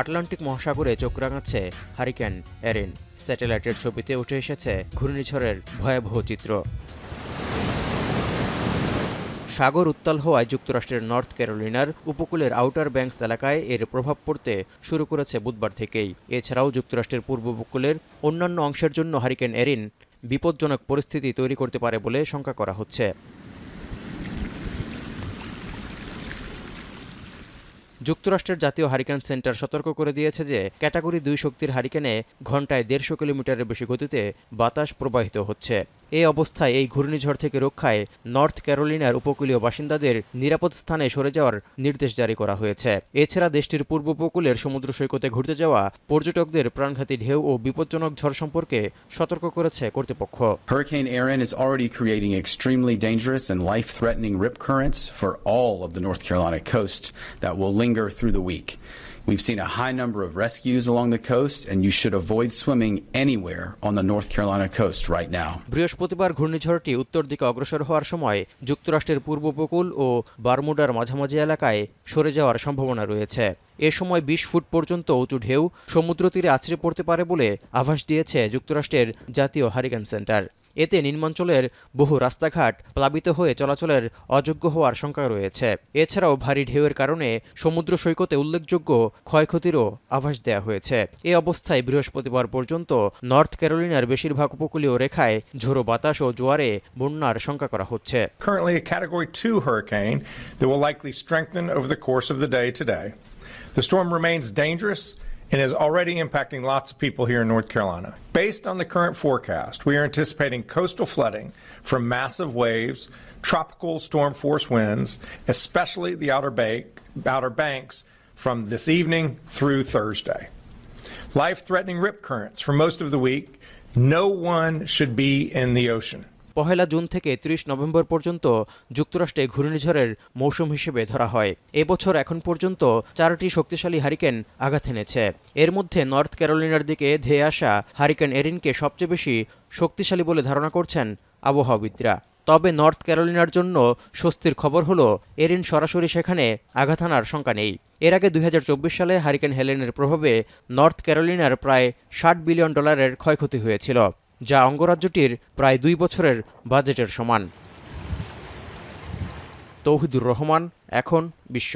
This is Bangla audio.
আটলান্টিক মহাসাগরে চোখ রাঙাচ্ছে হারিকেন এরিন। স্যাটেলাইটের ছবিতে উঠে এসেছে ঘূর্ণিঝড়ের ভয়াবহ চিত্র। সাগর উত্তাল হওয়ায় যুক্তরাষ্ট্রের নর্থ ক্যারোলিনার উপকূলের আউটার ব্যাংকস এলাকায় এর প্রভাব পড়তে শুরু করেছে বুধবার থেকেই। এছাড়াও যুক্তরাষ্ট্রের পূর্ব উপকূলের অন্যান্য অংশের জন্য হারিকেন এরিন বিপজ্জনক পরিস্থিতি তৈরি করতে পারে বলে শঙ্কা করা হচ্ছে। যুক্তরাষ্ট্রের জাতীয় হারিকেন সেন্টার সতর্ক করে দিয়েছে যে ক্যাটাগরি 2 শক্তির হারিকেনে ঘণ্টায় 150 কিলোমিটারের বেশি গতিতে বাতাস প্রবাহিত হচ্ছে। এই অবস্থায় এই ঘূর্ণিঝড় থেকে রক্ষায় নর্থ ক্যারোলিনার উপকূলীয় বাসিন্দাদের নিরাপদ স্থানে সরে যাওয়ার নির্দেশ জারি করা হয়েছে। এছাড়া দেশটির পূর্ব উপকূলের সমুদ্র সৈকতে ঘুরতে যাওয়া পর্যটকদের প্রাণঘাতী ঢেউ ও বিপজ্জনক ঝড় সম্পর্কে সতর্ক করেছে কর্তৃপক্ষ। Hurricane Erin is already creating extremely dangerous and life-threatening rip currents for all of the North Carolina coast that will linger through the week. We've seen a high number of rescues along the coast, and you should avoid swimming anywhere on the North Carolina coast right now. বৃহস্পতিবার ঘূর্ণিঝড়টি উত্তর দিকে অগ্রসর হওয়ার সময় যুক্তরাষ্ট্রের পূর্ব উপকূল ও বারমুডার মাঝামাঝি এলাকায় সরে যাওয়ার সম্ভাবনা রয়েছে। এ সময় 20 ফুট পর্যন্ত উঁচু ঢেউ সমুদ্র তীরে আছড়ে পড়তে পারে বলে আভাস দিয়েছে যুক্তরাষ্ট্রের জাতীয় হারিকেন সেন্টার। এতে নিম্নাঞ্চলের বহু রাস্তাঘাট প্লাবিত হয়ে চলাচলের অযোগ্য হওয়ার শঙ্কা রয়েছে। এছাড়াও ভারী ঢেউয়ের কারণে সমুদ্র সৈকতে উল্লেখযোগ্য ক্ষয়ক্ষতিরও আভাস দেওয়া হয়েছে। এ অবস্থায় বৃহস্পতিবার পর্যন্ত নর্থ ক্যারোলিনার বেশিরভাগ উপকূলীয় রেখায় ঝোড়ো বাতাস ও জোয়ারে বন্যার শঙ্কা করা হচ্ছে। Currently a Category 2 hurricane that will likely strengthen over the course of the day today. The storm remains dangerous and is already impacting lots of people here in North Carolina. Based on the current forecast, we are anticipating coastal flooding from massive waves, tropical storm force winds, especially the outer banks from this evening through Thursday. Life-threatening rip currents for most of the week. No one should be in the ocean. 1 June থেকে 30 নভেম্বর পর্যন্ত যুক্তরাষ্ট্রে ঘূর্ণিঝড়ের মৌসুম হিসেবে ধরা হয়। এবছর এখন পর্যন্ত 4টি শক্তিশালী হারিকেন আঘাত এনেছে। এর মধ্যে নর্থ ক্যারোলিনার দিকে ধেয়ে আসা হারিকেন এরিনকে সবচেয়ে বেশি শক্তিশালী বলে ধারণা করছেন আবহাওয়াবিদরা। তবে নর্থ ক্যারোলিনার জন্য স্বস্তির খবর হলো এরিন সরাসরি সেখানে আঘাত হানার শঙ্কা নেই। এর আগে 2024 সালে হারিকেন হেলেনের প্রভাবে নর্থ ক্যারোলিনার প্রায় $60 বিলিয়ন ক্ষয়ক্ষতি হয়েছিল, যা অঙ্গরাজ্যটির প্রায় 2 বছরের বাজেটের সমান। তৌহিদুর রহমান, এখন বিশ্ব।